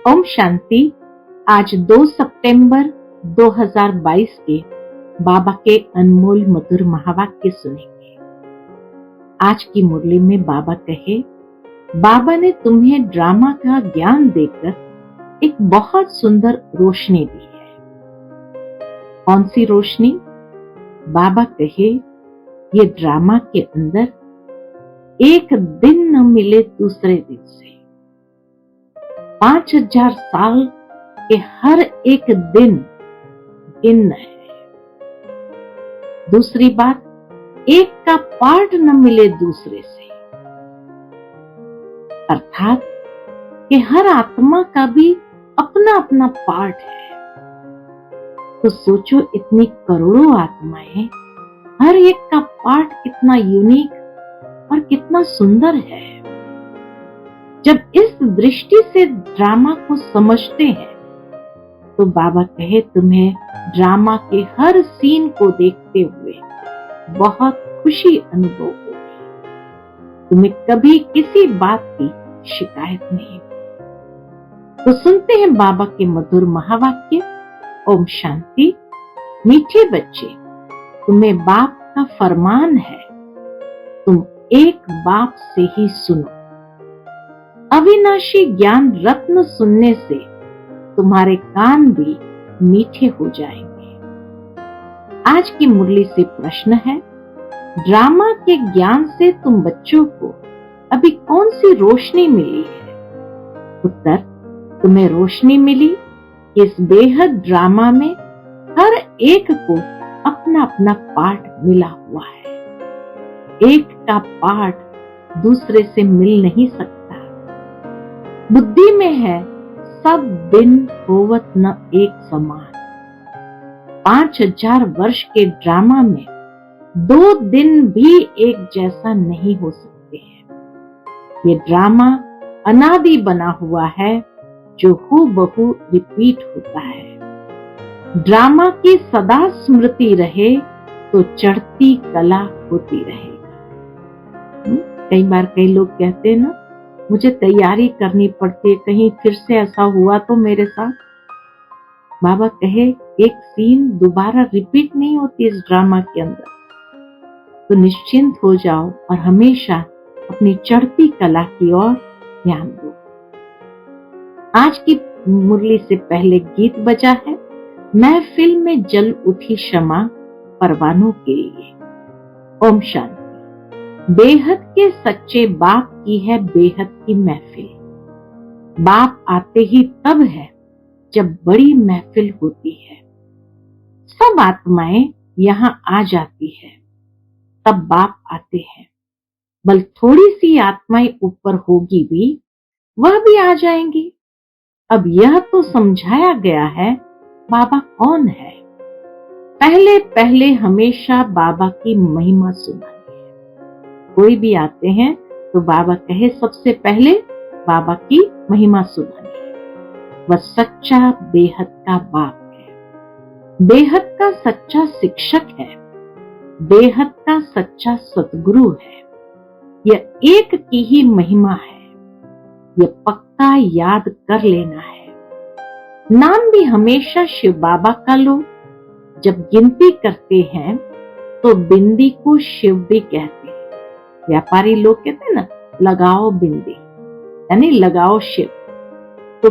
ओम शांति। आज 2 सितंबर 2022 के बाबा के अनमोल मधुर महावाक्य सुनेंगे। आज की मुरली में बाबा कहे, बाबा ने तुम्हें ड्रामा का ज्ञान देकर एक बहुत सुंदर रोशनी दी है। कौन सी रोशनी? बाबा कहे, ये ड्रामा के अंदर एक दिन न मिले दूसरे दिन से 5000 साल के हर एक दिन भिन्न है। दूसरी बात, एक का पार्ट न मिले दूसरे से, अर्थात कि हर आत्मा का भी अपना अपना पार्ट है। तो सोचो, इतनी करोड़ों आत्माएं, हर एक का पार्ट कितना यूनिक और कितना सुंदर है। जब इस दृष्टि से ड्रामा को समझते हैं तो बाबा कहे, तुम्हें ड्रामा के हर सीन को देखते हुए बहुत खुशी अनुभव होगी। तुम्हें कभी किसी बात की शिकायत नहीं। तो सुनते हैं बाबा के मधुर महावाक्य। ओम शांति। मीठे बच्चे, तुम्हें बाप का फरमान है, तुम एक बाप से ही सुनो। अविनाशी ज्ञान रत्न सुनने से तुम्हारे कान भी मीठे हो जाएंगे। आज की मुरली से प्रश्न है, ड्रामा के ज्ञान से तुम बच्चों को अभी कौन सी रोशनी मिली है? उत्तर, तुम्हें रोशनी मिली इस बेहद ड्रामा में हर एक को अपना अपना पार्ट मिला हुआ है। एक का पार्ट दूसरे से मिल नहीं सकता। बुद्धि में है, सब दिन होवत न एक समान। 5000 वर्ष के ड्रामा में 2 दिन भी एक जैसा नहीं हो सकते हैं। ये ड्रामा अनादि बना हुआ है जो हूबहू रिपीट होता है। ड्रामा की सदा स्मृति रहे तो चढ़ती कला होती रहेगा। कई बार कई लोग कहते हैं ना, मुझे तैयारी करनी पड़ती है, कहीं फिर से ऐसा हुआ तो मेरे साथ। बाबा कहे, एक सीन दोबारा रिपीट नहीं होती इस ड्रामा के अंदर। तो निश्चिंत हो जाओ और हमेशा अपनी चढ़ती कला की ओर ध्यान दो। आज की मुरली से पहले गीत बजा है, महफिल में जल उठी शमा परवानों के लिए। ओम शांति। बेहद के सच्चे बाप की है बेहद की महफिल। बाप आते ही तब है जब बड़ी महफिल होती है। सब आत्माएं यहाँ आ जाती है, तब बाप आते हैं। बल थोड़ी सी आत्माएं ऊपर होगी भी, वह भी आ जाएंगी। अब यह तो समझाया गया है बाबा कौन है। पहले पहले हमेशा बाबा की महिमा सुनाई है। कोई भी आते हैं तो बाबा कहे, सबसे पहले बाबा की महिमा सुनाइए। वह सच्चा बेहद का बाप है, बेहद का सच्चा शिक्षक है, बेहद का सच्चा सतगुरु है। यह एक की ही महिमा है, यह पक्का याद कर लेना है। नाम भी हमेशा शिव बाबा का लो। जब गिनती करते हैं तो बिंदी को शिव भी कहते हैं। व्यापारी लोग कहते हैं ना, लगाओ बिंदी, यानी लगाओ शिव। तो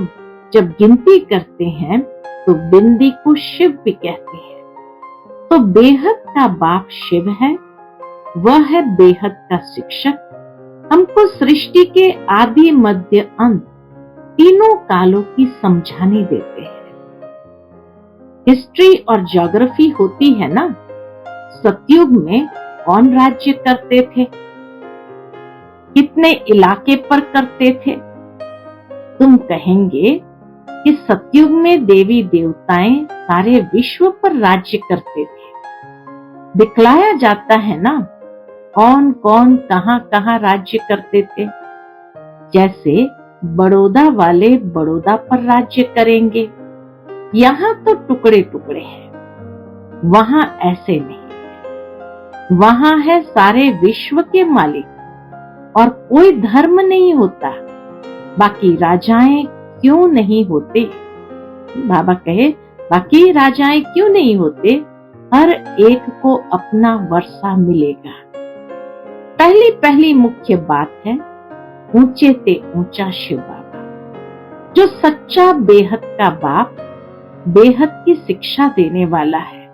जब गिनती करते हैं तो बिंदी को शिव भी कहते हैं। तो बेहद का बाप शिव है, वह है बेहद का शिक्षक। हमको सृष्टि के आदि मध्य अंत तीनों कालों की समझानी देते हैं। हिस्ट्री और ज्योग्राफी होती है ना। सतयुग में कौन राज्य करते थे, कितने इलाके पर करते थे? तुम कहेंगे कि सतयुग में देवी देवताएं सारे विश्व पर राज्य करते थे। दिखलाया जाता है ना, कौन कौन कहां कहां राज्य करते थे। जैसे बड़ौदा वाले बड़ौदा पर राज्य करेंगे, यहाँ तो टुकड़े टुकड़े हैं। वहां ऐसे नहीं, वहां है सारे विश्व के मालिक और कोई धर्म नहीं होता। बाकी राजाएं क्यों नहीं होते? बाबा कहे, बाकी राजाएं क्यों नहीं होते? हर एक को अपना वर्षा मिलेगा। पहली मुख्य बात है ऊंचे ते ऊंचा शिव बाबा, जो सच्चा बेहद का बाप, बेहद की शिक्षा देने वाला है,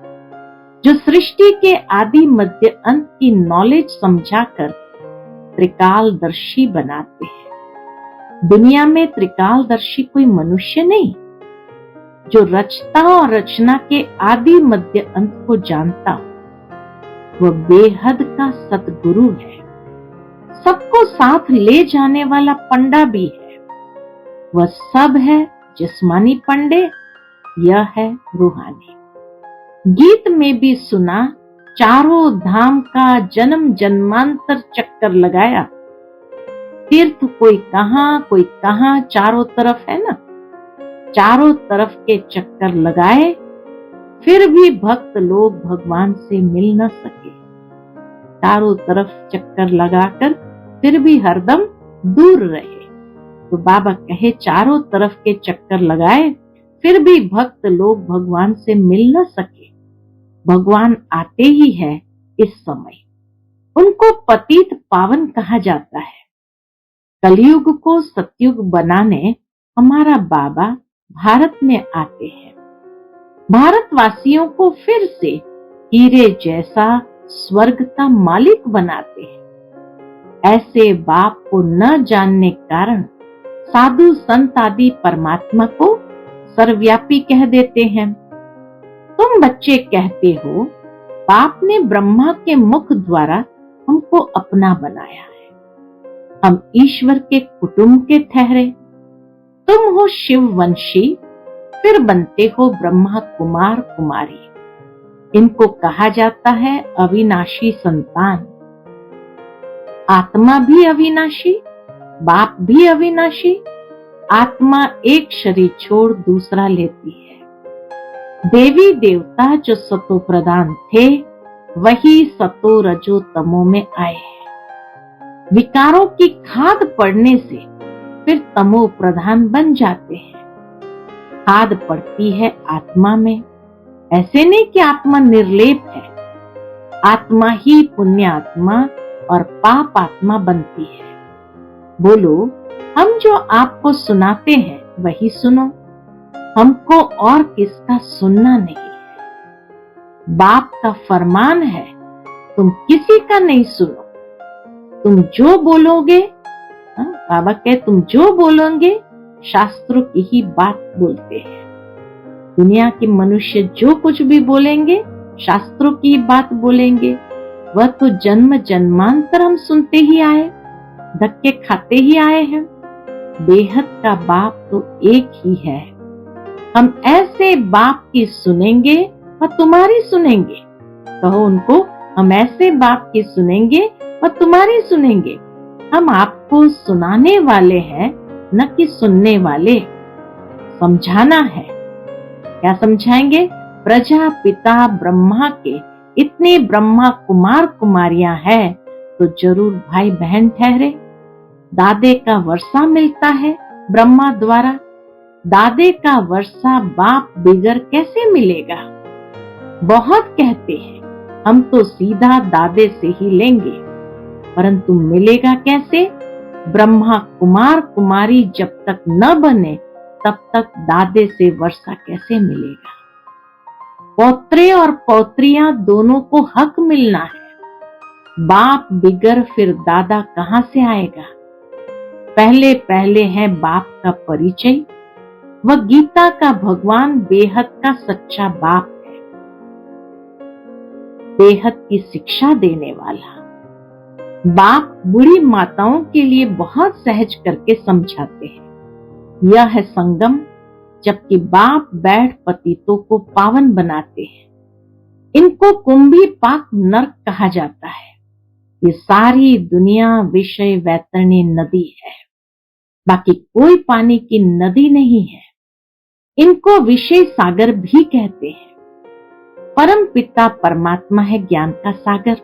जो सृष्टि के आदि मध्य अंत की नॉलेज समझाकर त्रिकालदर्शी बनाते हैं। दुनिया में त्रिकालदर्शी कोई मनुष्य नहीं, जो रचता और रचना के आदि मध्य अंत को जानता हो, वह बेहद का सतगुरु है। सबको साथ ले जाने वाला पंडा भी है। वह सब है जिस्मानी पंडे, यह है रूहानी। गीत में भी सुना, चारों धाम का जन्म जन्मांतर चक्कर लगाया। तीर्थ कोई कहां चारों तरफ है ना, चारों तरफ के चक्कर लगाए, फिर भी भक्त लोग भगवान से मिल न सके। चारों तरफ चक्कर लगाकर फिर भी हरदम दूर रहे। तो बाबा कहे, चारों तरफ के चक्कर लगाए, फिर भी भक्त लोग भगवान से मिल न सके। भगवान आते ही है इस समय। उनको पतित पावन कहा जाता है। कलयुग को सतयुग बनाने हमारा बाबा भारत में आते हैं। भारतवासियों को फिर से हीरे जैसा स्वर्ग का मालिक बनाते हैं। ऐसे बाप को न जानने कारण साधु संत आदि परमात्मा को सर्वव्यापी कह देते हैं। तुम बच्चे कहते हो, बाप ने ब्रह्मा के मुख द्वारा हमको अपना बनाया है, हम ईश्वर के कुटुंब के ठहरे। तुम हो शिववंशी, फिर बनते हो ब्रह्मा कुमार कुमारी। इनको कहा जाता है अविनाशी संतान। आत्मा भी अविनाशी, बाप भी अविनाशी। आत्मा एक शरीर छोड़ दूसरा लेती है। देवी देवता जो सतो प्रधान थे, वही सतो रजो तमो में आए हैं। विकारों की खाद पड़ने से फिर तमो प्रधान बन जाते हैं। खाद पड़ती है आत्मा में। ऐसे नहीं कि आत्मा निर्लेप है। आत्मा ही पुण्य आत्मा और पाप आत्मा बनती है। बोलो, हम जो आपको सुनाते हैं वही सुनो, हमको और किसका सुनना नहीं है। बाप का फरमान है, तुम किसी का नहीं सुनो। तुम जो बोलोगे, बाबा कहे, तुम जो बोलोगे शास्त्रों की ही बात बोलते हैं। दुनिया के मनुष्य जो कुछ भी बोलेंगे शास्त्रों की बात बोलेंगे। वह तो जन्म जन्मांतर हम सुनते ही आए, धक्के खाते ही आए हैं। बेहद का बाप तो एक ही है। हम ऐसे बाप की सुनेंगे और तुम्हारी सुनेंगे। कहो उनको, हम ऐसे बाप की सुनेंगे और तुम्हारी सुनेंगे। हम आपको सुनाने वाले हैं, न कि सुनने वाले। समझाना है। क्या समझाएंगे? प्रजापिता ब्रह्मा के इतने ब्रह्मा कुमार कुमारियां हैं, तो जरूर भाई बहन ठहरे। दादे का वर्षा मिलता है ब्रह्मा द्वारा। दादे का वर्षा बाप बिगर कैसे मिलेगा? बहुत कहते हैं, हम तो सीधा दादे से ही लेंगे, परंतु मिलेगा कैसे? ब्रह्मा कुमार कुमारी जब तक न बने, तब तक दादे से वर्षा कैसे मिलेगा? पौत्रे और पौत्रियां दोनों को हक मिलना है। बाप बिगर फिर दादा कहां से आएगा? पहले पहले है बाप का परिचय। वह गीता का भगवान बेहद का सच्चा बाप है, बेहद की शिक्षा देने वाला। बाप बूढ़ी माताओं के लिए बहुत सहज करके समझाते हैं। यह है संगम, जबकि बाप बैठ पतितों को पावन बनाते हैं। इनको कुंभी पाक नर्क कहा जाता है। ये सारी दुनिया विषय वैतरणी नदी है, बाकी कोई पानी की नदी नहीं है। इनको विषय सागर भी कहते हैं। परम पिता परमात्मा है ज्ञान का सागर,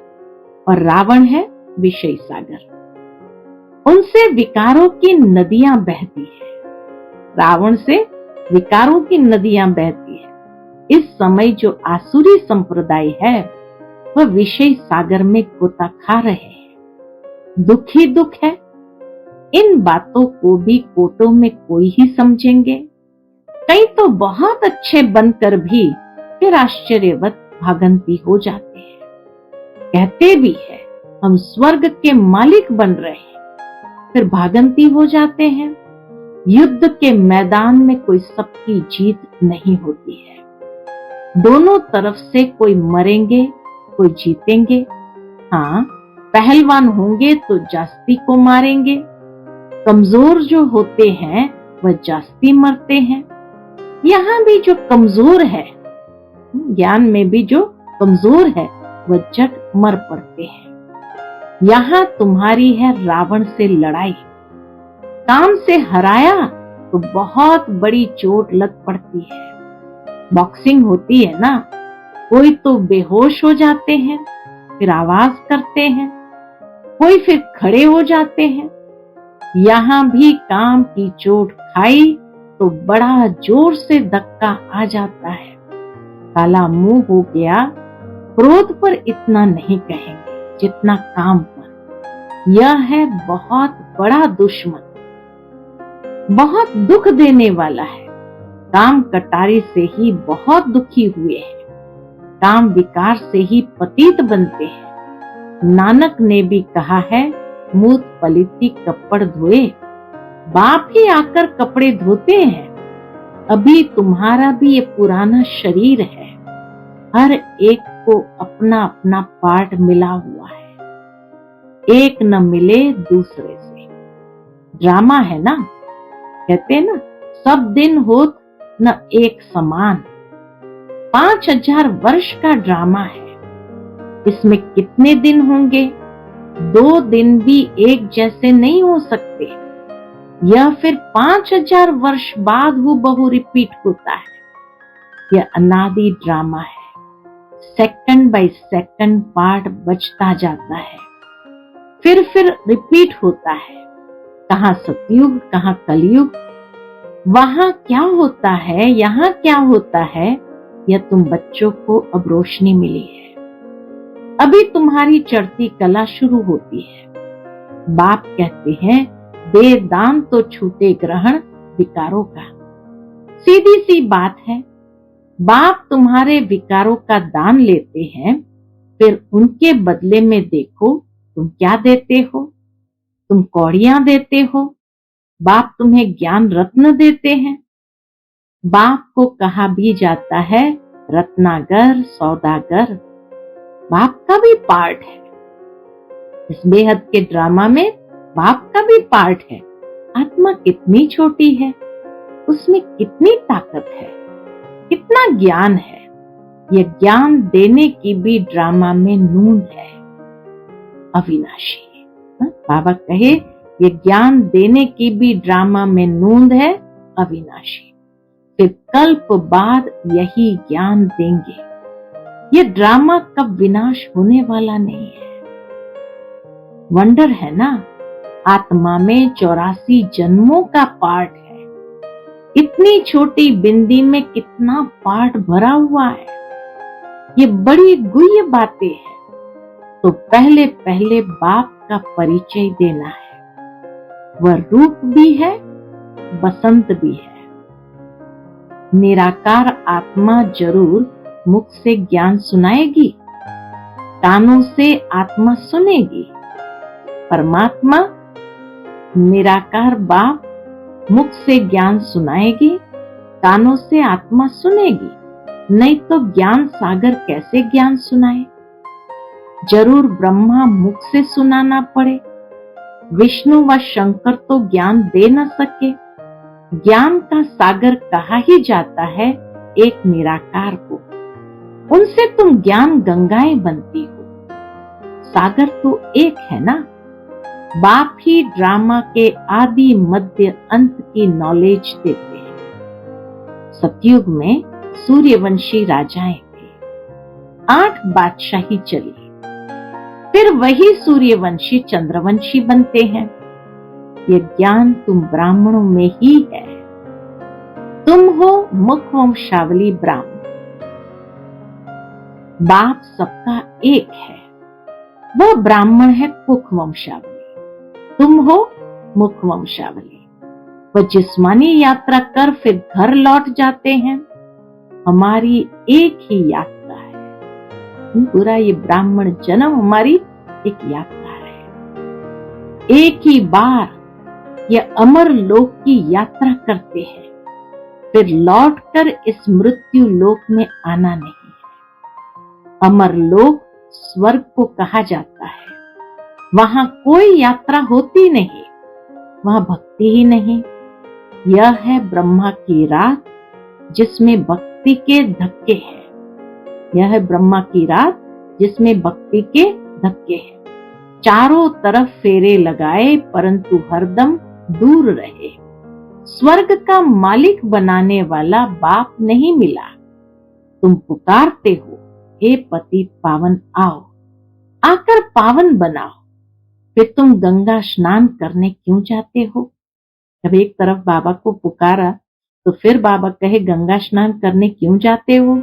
और रावण है विषय सागर। उनसे विकारों की नदियां बहती है। रावण से विकारों की नदियां बहती है। इस समय जो आसुरी संप्रदाय है वह विषय सागर में गोता खा रहे हैं। दुख ही दुख है। इन बातों को भी कोटों में कोई ही समझेंगे। कई तो बहुत अच्छे बनकर भी फिर आश्चर्यवत भागंती हो जाते हैं। कहते भी है हम स्वर्ग के मालिक बन रहे हैं, फिर भागंती हो जाते हैं। युद्ध के मैदान में कोई सबकी जीत नहीं होती है। दोनों तरफ से कोई मरेंगे, कोई जीतेंगे। हाँ, पहलवान होंगे तो जास्ती को मारेंगे। कमजोर जो होते हैं वह जास्ती मरते हैं। यहाँ भी जो कमजोर है, ज्ञान में भी जो कमजोर है वह झट मर पड़ते हैं। यहाँ तुम्हारी है रावण से लड़ाई। काम से हराया तो बहुत बड़ी चोट लग पड़ती है। बॉक्सिंग होती है ना, कोई तो बेहोश हो जाते हैं, फिर आवाज करते हैं, कोई फिर खड़े हो जाते हैं। यहाँ भी काम की चोट खाई तो बड़ा जोर से धक्का आ जाता है। काला मुंह हो गया। क्रोध पर इतना नहीं कहेंगे जितना काम पर। यह है बहुत बड़ा दुश्मन, बहुत दुख देने वाला है। काम कटारी से ही बहुत दुखी हुए हैं। काम विकार से ही पतित बनते हैं। नानक ने भी कहा है, मूत पलिती कपड़ धोए। बाप ही आकर कपड़े धोते हैं। अभी तुम्हारा भी ये पुराना शरीर है। हर एक को अपना अपना पार्ट मिला हुआ है। एक न मिले दूसरे से। ड्रामा है ना, कहते हैं ना, सब दिन होत न एक समान। 5000 वर्ष का ड्रामा है। इसमें कितने दिन होंगे? 2 दिन भी एक जैसे नहीं हो सकते। यह फिर 5000 वर्ष बाद हूबहू रिपीट होता है। यह अनादि ड्रामा है। सेकंड बाय सेकंड पार्ट बचता जाता है, फिर रिपीट होता है। कहाँ सतयुग, कहाँ कलयुग, वहां क्या होता है, यहाँ क्या होता है, यह तुम बच्चों को अब रोशनी मिली है। अभी तुम्हारी चढ़ती कला शुरू होती है। बाप कहते हैं, दे दान तो छूटे ग्रहण विकारों का। सीधी सी बात है। बाप तुम्हारे विकारों का दान लेते हैं, फिर उनके बदले में देखो तुम क्या देते हो। तुम कौड़ियां देते हो, बाप तुम्हें ज्ञान रत्न देते हैं। बाप को कहा भी जाता है रत्नागर, सौदागर। बाप का भी पार्ट है। इस बेहद के ड्रामा में बाप का भी पार्ट है। आत्मा कितनी छोटी है, उसमें कितनी ताकत है, कितना ज्ञान है। यह ज्ञान देने की भी ड्रामा में नूंद है। अविनाशी बाबा कहे, ये ज्ञान देने की भी ड्रामा में नूंद है। अविनाशी फिर कल्प बाद यही ज्ञान देंगे। ये ड्रामा कब विनाश होने वाला नहीं है। वंडर है ना, आत्मा में 84 जन्मों का पार्ट है। इतनी छोटी बिंदी में कितना पार्ट भरा हुआ है। ये बड़ी गुह्य बातें हैं। तो पहले पहले बाप का परिचय देना है। वह रूप भी है, बसंत भी है। निराकार आत्मा जरूर मुख से ज्ञान सुनाएगी, कानों से आत्मा सुनेगी। परमात्मा निराकार बाप मुख से ज्ञान सुनाएगी, कानों से आत्मा सुनेगी। नहीं तो ज्ञान सागर कैसे ज्ञान सुनाए। जरूर ब्रह्मा मुख से सुनाना पड़े। विष्णु व शंकर तो ज्ञान दे न सके। ज्ञान का सागर कहा ही जाता है एक निराकार को। उनसे तुम ज्ञान गंगाएं बनती हो। सागर तो एक है ना। बाप ही ड्रामा के आदि मध्य अंत की नॉलेज देते हैं। सतयुग में सूर्यवंशी राजाएं थे। 8 बादशाही चली, फिर वही सूर्यवंशी चंद्रवंशी बनते हैं। ये ज्ञान तुम ब्राह्मणों में ही है। मुख वंशावली ब्राह्मण। बाप सबका एक है, वह ब्राह्मण है कुख वंशावली, तुम हो मुख वंशावली। वह जिस्मानी यात्रा कर फिर घर लौट जाते हैं, हमारी एक ही यात्रा है। पूरा ये ब्राह्मण जन्म हमारी एक यात्रा है। एक ही बार ये अमर लोक की यात्रा करते हैं, फिर लौटकर इस मृत्यु लोक में आना नहीं है। अमर लोक स्वर्ग को कहा जाता है। वहां कोई यात्रा होती नहीं, वहां भक्ति ही नहीं। यह है ब्रह्मा की रात जिसमें भक्ति के धक्के हैं। यह है ब्रह्मा की रात जिसमें भक्ति के धक्के हैं। चारों तरफ फेरे लगाए परंतु हरदम दूर रहे। स्वर्ग का मालिक बनाने वाला बाप नहीं मिला। तुम पुकारते हो, हे पति पावन आओ, आकर पावन बनाओ। फिर तुम गंगा स्नान करने क्यों जाते हो? जब एक तरफ बाबा को पुकारा तो फिर बाबा कहे गंगा स्नान करने क्यों जाते हो?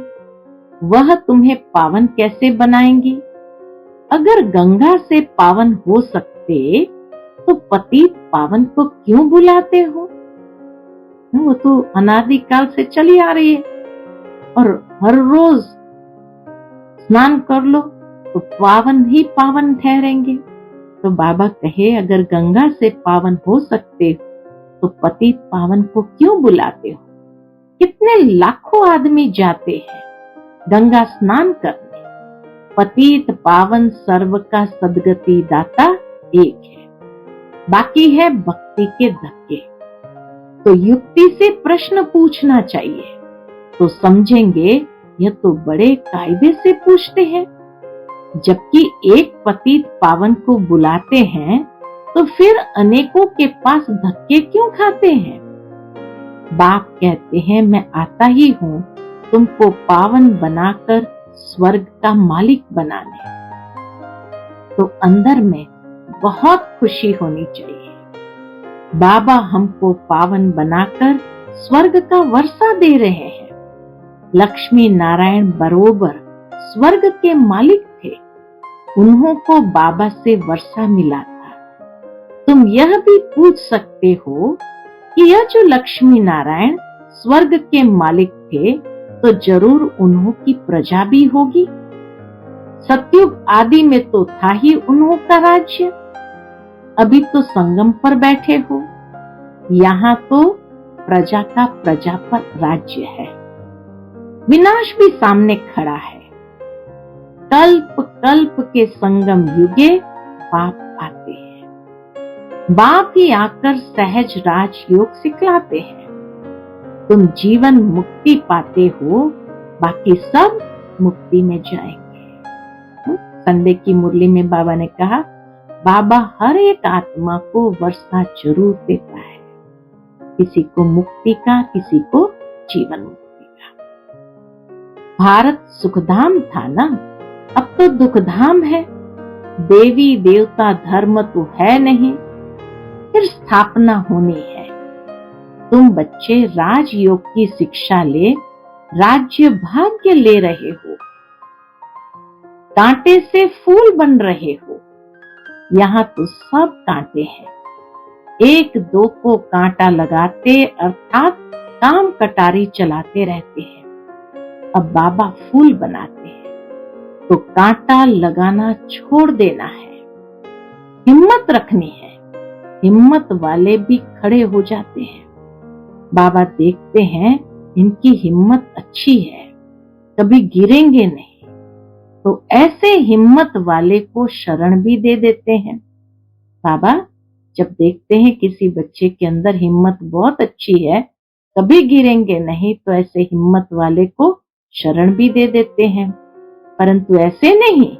वह तुम्हें पावन कैसे बनाएंगी? अगर गंगा से पावन हो सकते तो पतित पावन को क्यों बुलाते हो? वो तो अनादिकाल से चली आ रही है और हर रोज स्नान कर लो तो पावन ही पावन ठहरेंगे। तो बाबा कहे अगर गंगा से पावन हो सकते तो पतित पावन को क्यों बुलाते हो? कितने लाखों आदमी जाते हैं गंगा स्नान करने। पतित पावन सर्व का सदगति दाता एक है, बाकी है भक्ति के धक्के। तो युक्ति से प्रश्न पूछना चाहिए तो समझेंगे यह तो बड़े कायदे से पूछते हैं। जबकि एक पतित पावन को बुलाते हैं तो फिर अनेकों के पास धक्के क्यों खाते हैं? बाप कहते हैं मैं आता ही हूं तुमको पावन बनाकर स्वर्ग का मालिक बनाने। तो अंदर में बहुत खुशी होनी चाहिए। बाबा हमको पावन बनाकर स्वर्ग का वर्षा दे रहे हैं। लक्ष्मी नारायण बरोबर स्वर्ग के मालिक थे, उन्हों को बाबा से वर्षा मिला था। तुम यह भी पूछ सकते हो कि यह जो लक्ष्मी नारायण स्वर्ग के मालिक थे तो जरूर उन्हों की प्रजा भी होगी। सतयुग आदि में तो था ही उन्हों का राज्य। अभी तो संगम पर बैठे हो, यहाँ तो प्रजा का प्रजा पर राज्य है। विनाश भी सामने खड़ा है। कल्प कल्प के संगम युगे बाप आते हैं। बाप ही आकर सहज राजयोग सिखलाते हैं। तुम जीवन मुक्ति पाते हो, बाकी सब मुक्ति में जाएंगे। संडे की मुरली में बाबा ने कहा बाबा हर एक आत्मा को वर्षा जरूर देता है, किसी को मुक्ति का, किसी को जीवन मुक्ति का। भारत सुखधाम था ना, अब तो दुखधाम है। देवी देवता धर्म तो है नहीं, फिर स्थापना होनी है। तुम बच्चे राजयोग की शिक्षा ले राज्य भाग्य ले रहे हो, कांटे से फूल बन रहे हो। यहाँ तो सब कांटे हैं। एक दो को कांटा लगाते अर्थात काम कटारी चलाते रहते हैं। अब बाबा फूल बनाते हैं तो कांटा लगाना छोड़ देना है, हिम्मत रखनी है। हिम्मत वाले भी खड़े हो जाते हैं। बाबा देखते हैं इनकी हिम्मत अच्छी है, कभी गिरेंगे नहीं, तो ऐसे हिम्मत वाले को शरण भी दे देते हैं। बाबा जब देखते हैं किसी बच्चे के अंदर हिम्मत बहुत अच्छी है, कभी गिरेंगे नहीं, तो ऐसे हिम्मत वाले को शरण भी दे देते हैं। परंतु ऐसे नहीं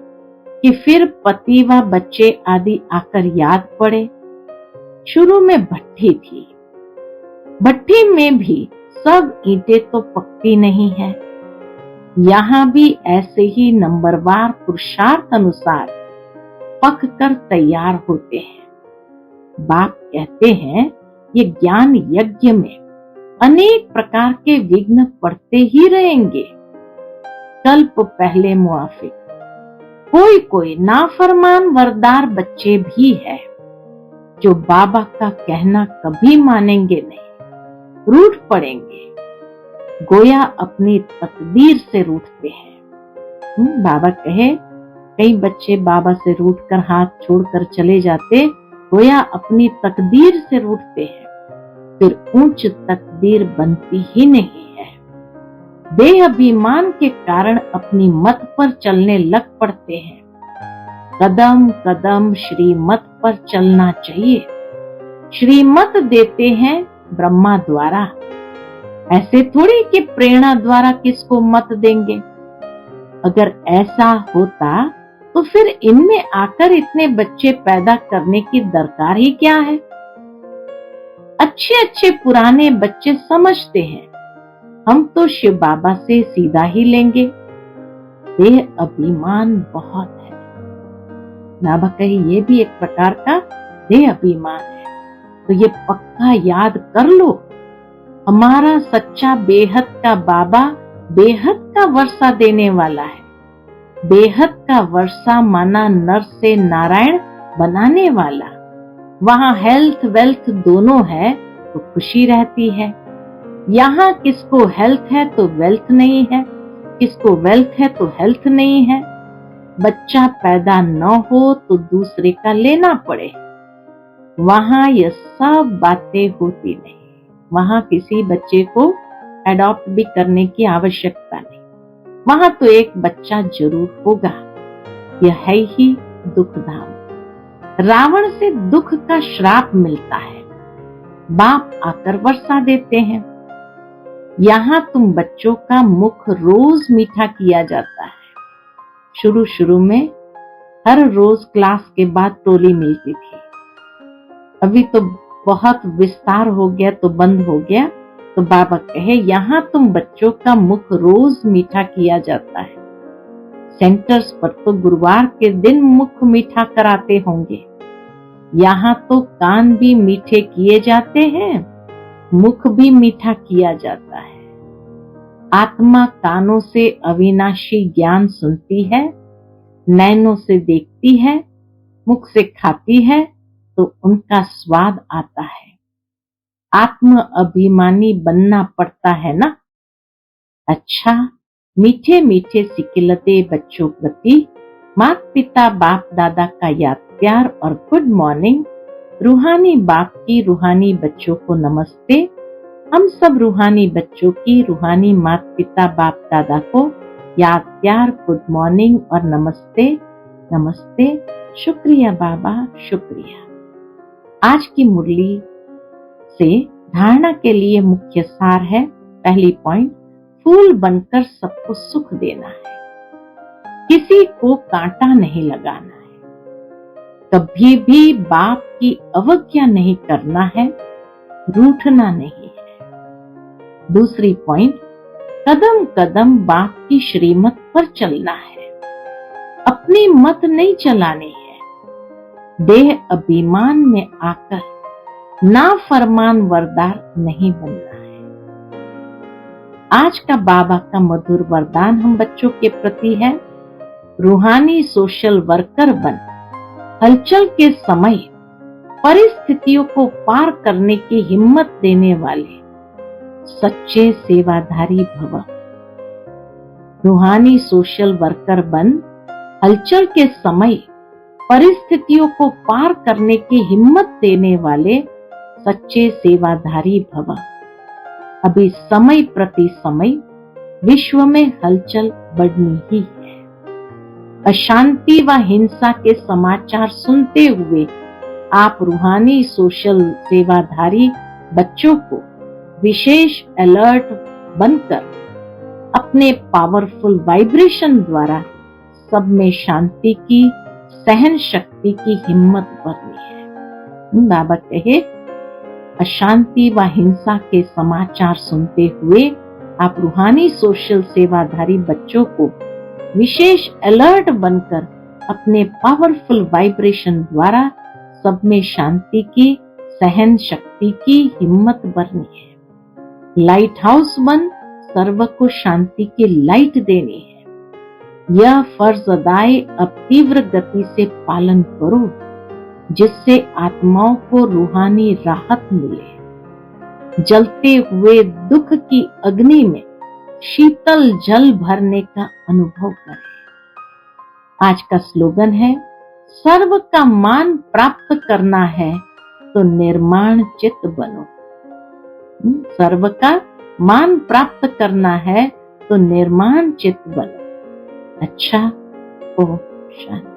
कि फिर पति व बच्चे आदि आकर याद पड़े। शुरू में भट्ठी थी, भट्ठी में भी सब ईंटें तो पकती नहीं है। यहाँ भी ऐसे ही नंबरवार पुरुषार्थ अनुसार पक कर तैयार होते हैं। बाप कहते हैं ये ज्ञान यज्ञ में अनेक प्रकार के विघ्न पड़ते ही रहेंगे। कल्प पहले मुआफिक कोई कोई नाफरमान वरदार बच्चे भी है जो बाबा का कहना कभी मानेंगे नहीं, रूठ पड़ेंगे, गोया अपनी तकदीर से रूठते हैं। बाबा कहे कई बच्चे बाबा से रूठकर हाथ छोड़कर चले जाते, गोया अपनी तकदीर से रूठते हैं, फिर ऊंच तकदीर बनती ही नहीं है। देह अभिमान के कारण अपनी मत पर चलने लग पड़ते हैं। कदम कदम श्रीमत पर चलना चाहिए। श्रीमत देते हैं ब्रह्मा द्वारा, ऐसे थोड़ी कि प्रेरणा द्वारा किसको मत देंगे। अगर ऐसा होता तो फिर इनमें आकर इतने बच्चे पैदा करने की दरकार ही क्या है। अच्छे अच्छे पुराने बच्चे समझते हैं हम तो शिव बाबा से सीधा ही लेंगे। देह अभिमान बहुत है। बाबा कहे ये भी एक प्रकार का देह अभिमान है, तो ये पक्का याद कर लो। हमारा सच्चा बेहद का बाबा बेहद का वर्षा देने वाला है। बेहद का वर्षा माना नर से नारायण बनाने वाला। वहां हेल्थ वेल्थ दोनों है तो खुशी रहती है। यहाँ किसको हेल्थ है तो वेल्थ नहीं है, किसको वेल्थ है तो हेल्थ नहीं है। बच्चा पैदा न हो तो दूसरे का लेना पड़े। वहां ये सब बातें होती नहीं। वहां किसी बच्चे को एडॉप्ट भी करने की आवश्यकता नहीं। वहां तो एक बच्चा जरूर होगा। यह है ही दुख धाम। रावण से दुख का श्राप मिलता है, बाप आकर वर्षा देते हैं। यहाँ तुम बच्चों का मुख रोज मीठा किया जाता है। शुरू शुरू में हर रोज क्लास के बाद टोली मिलती थी। अभी तो बहुत विस्तार हो गया तो बंद हो गया। तो बाबा कहे यहाँ तुम बच्चों का मुख रोज मीठा किया जाता है। सेंटर्स पर तो गुरुवार के दिन मुख मीठा कराते होंगे। यहाँ तो कान भी मीठे किए जाते हैं, मुख भी मीठा किया जाता है। आत्मा कानों से अविनाशी ज्ञान सुनती है, नैनों से देखती है, मुख से खाती है तो उनका स्वाद आता है। आत्म अभिमानी बनना पड़ता है ना। अच्छा, मीठे मीठे सिकिलते बच्चों प्रति माता पिता बाप दादा का याद प्यार और गुड मॉर्निंग। रूहानी बाप की रूहानी बच्चों को नमस्ते। हम सब रूहानी बच्चों की रूहानी माता पिता बाप दादा को याद प्यार गुड मॉर्निंग और नमस्ते नमस्ते। शुक्रिया बाबा, शुक्रिया। आज की मुरली से धारणा के लिए मुख्य सार है। पहली पॉइंट, फूल बनकर सबको सुख देना है, किसी को कांटा नहीं लगाना है, कभी भी बाप की अवज्ञा नहीं करना है, रूठना नहीं है। दूसरी पॉइंट, कदम कदम बाप की श्रीमत पर चलना है, अपनी मत नहीं चलानी है। देह अभिमान में आकर नाफरमान वरदार नहीं बनना है। आज का बाबा का मधुर वरदान हम बच्चों के प्रति है, रूहानी सोशल वर्कर बन, हलचल के समय परिस्थितियों को पार करने की हिम्मत देने वाले सच्चे सेवाधारी भव। रूहानी सोशल वर्कर बन, हलचल के समय परिस्थितियों को पार करने की हिम्मत देने वाले सच्चे सेवाधारी भव। अभी समय प्रति समय विश्व में हलचल बढ़नी ही है। अशांति व हिंसा के समाचार सुनते हुए आप रूहानी सोशल सेवाधारी बच्चों को विशेष अलर्ट बनकर अपने पावरफुल वाइब्रेशन द्वारा सब में शांति की, सहन शक्ति की हिम्मत भरनी है। बाबा कहे, अशांति व हिंसा के समाचार सुनते हुए आप रूहानी सोशल सेवाधारी बच्चों को विशेष अलर्ट बनकर अपने पावरफुल वाइब्रेशन द्वारा सब में शांति की, सहन शक्ति की हिम्मत भरनी है। लाइट हाउस बन सर्व को शांति की लाइट देनी है। यह फर्ज अदाए अब तीव्र गति से पालन करो, जिससे आत्माओं को रूहानी राहत मिले। जलते हुए दुख की अग्नि में शीतल जल भरने का अनुभव करें। आज का स्लोगन है, सर्व का मान प्राप्त करना है तो निर्माण चित्त बनो। सर्व का मान प्राप्त करना है तो निर्माण चित्त बनो। अच्छा, ओम शांति।